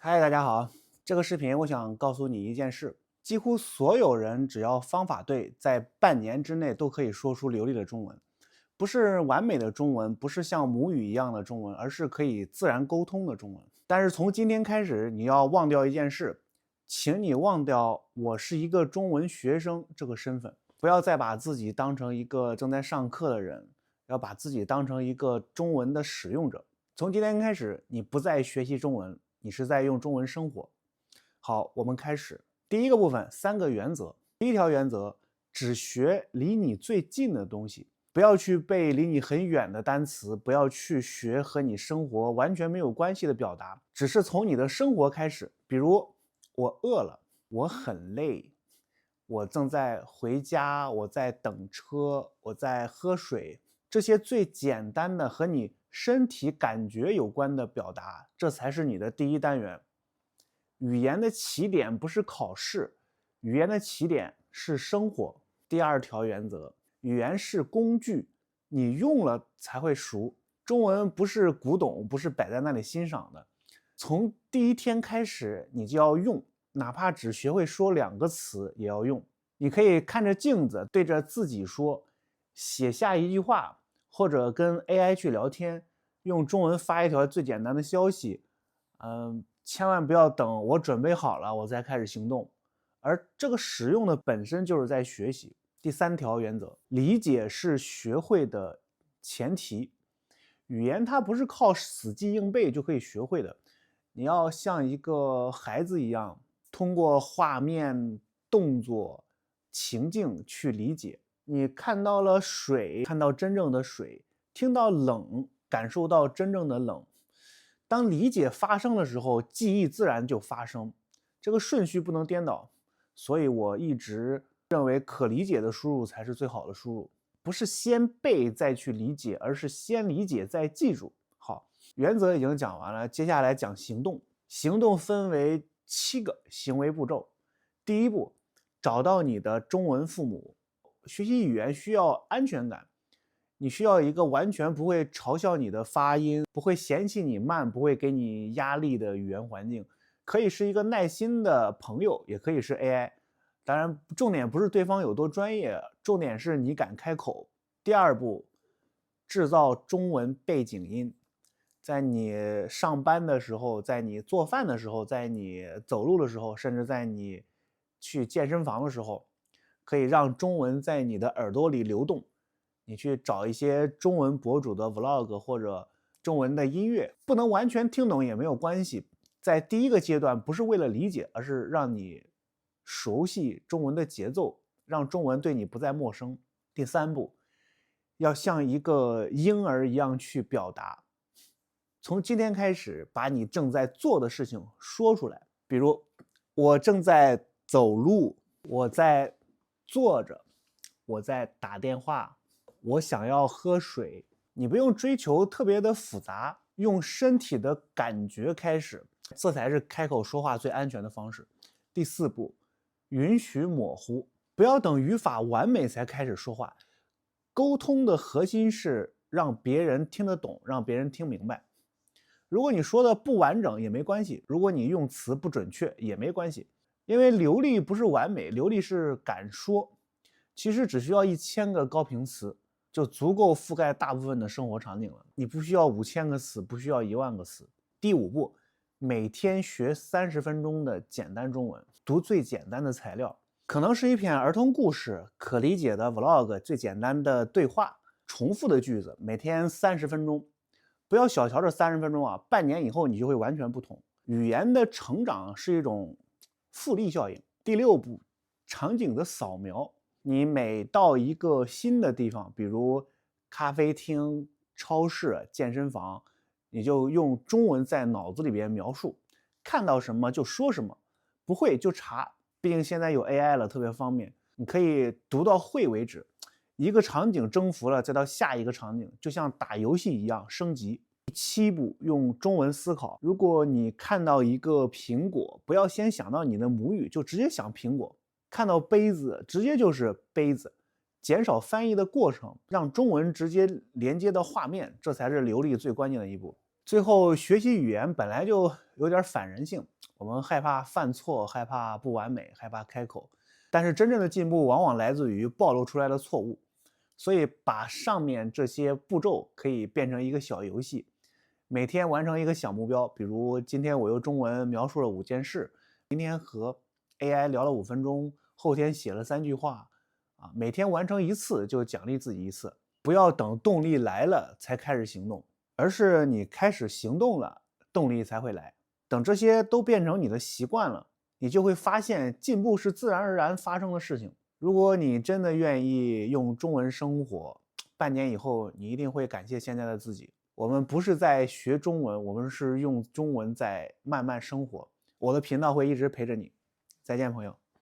嗨，大家好，这个视频我想告诉你一件事，几乎所有人只要方法对，在半年之内都可以说出流利的中文。不是完美的中文，不是像母语一样的中文，而是可以自然沟通的中文。但是从今天开始，你要忘掉一件事，请你忘掉我是一个中文学生这个身份，不要再把自己当成一个正在上课的人，要把自己当成一个中文的使用者。从今天开始，你不再学习中文，你是在用中文生活。好，我们开始。第一个部分，3个原则。第一条原则，只学离你最近的东西，不要去背离你很远的单词，不要去学和你生活完全没有关系的表达，只是从你的生活开始。比如，我饿了，我很累，我正在回家，我在等车，我在喝水。这些最简单的和你身体感觉有关的表达，这才是你的第一单元。语言的起点不是考试，语言的起点是生活。第二条原则，语言是工具，你用了才会熟。中文不是古董，不是摆在那里欣赏的。从第一天开始，你就要用，哪怕只学会说2个词也要用。你可以看着镜子，对着自己说，写下一句话，或者跟 AI 去聊天，用中文发一条最简单的消息。千万不要等我准备好了我再开始行动，而这个使用的本身就是在学习。第3条原则，理解是学会的前提。语言它不是靠死记硬背就可以学会的，你要像一个孩子一样，通过画面、动作、情境去理解。你看到了水，看到真正的水；听到冷，感受到真正的冷。当理解发生的时候，记忆自然就发生。这个顺序不能颠倒，所以我一直认为可理解的输入才是最好的输入，不是先背再去理解，而是先理解再记住。好，原则已经讲完了，接下来讲行动。行动分为7个行为步骤。第一步，找到你的中文父母。学习语言需要安全感，你需要一个完全不会嘲笑你的发音，不会嫌弃你慢，不会给你压力的语言环境。可以是一个耐心的朋友，也可以是 AI。当然，重点不是对方有多专业，重点是你敢开口。第二步，制造中文背景音。在你上班的时候，在你做饭的时候，在你走路的时候，甚至在你去健身房的时候，可以让中文在你的耳朵里流动。你去找一些中文博主的 vlog 或者中文的音乐，不能完全听懂也没有关系。在第一个阶段，不是为了理解，而是让你熟悉中文的节奏，让中文对你不再陌生。第3步，要像一个婴儿一样去表达。从今天开始，把你正在做的事情说出来。比如，我正在走路，我在坐着，我在打电话，我想要喝水。你不用追求特别的复杂，用身体的感觉开始，这才是开口说话最安全的方式。第4步，允许模糊，不要等语法完美才开始说话。沟通的核心是让别人听得懂，让别人听明白。如果你说的不完整也没关系，如果你用词不准确也没关系，因为流利不是完美，流利是敢说。其实只需要1000个高频词，就足够覆盖大部分的生活场景了。你不需要5000个词，不需要10000个词。第5步，每天学30分钟的简单中文，读最简单的材料，可能是一篇儿童故事，可理解的 vlog， 最简单的对话，重复的句子，每天30分钟。不要小瞧这30分钟啊，半年以后你就会完全不同。语言的成长是一种复利效应。第6步，场景的扫描。你每到一个新的地方，比如咖啡厅、超市、健身房，你就用中文在脑子里边描述，看到什么就说什么，不会就查。毕竟现在有 AI 了，特别方便，你可以读到会为止。一个场景征服了，再到下一个场景，就像打游戏一样升级。第7步，用中文思考。如果你看到一个苹果，不要先想到你的母语，就直接想苹果。看到杯子，直接就是杯子。减少翻译的过程，让中文直接连接到画面，这才是流利最关键的一步。最后，学习语言本来就有点反人性，我们害怕犯错，害怕不完美，害怕开口。但是真正的进步往往来自于暴露出来的错误。所以，把上面这些步骤可以变成一个小游戏，每天完成一个小目标，比如今天我用中文描述了5件事，今天和 AI 聊了5分钟，后天写了3句话，每天完成一次就奖励自己一次，不要等动力来了才开始行动。而是你开始行动了，动力才会来。等这些都变成你的习惯了，你就会发现进步是自然而然发生的事情。如果你真的愿意用中文生活，半年以后你一定会感谢现在的自己。我们不是在学中文，我们是用中文在慢慢生活。我的频道会一直陪着你。再见，朋友。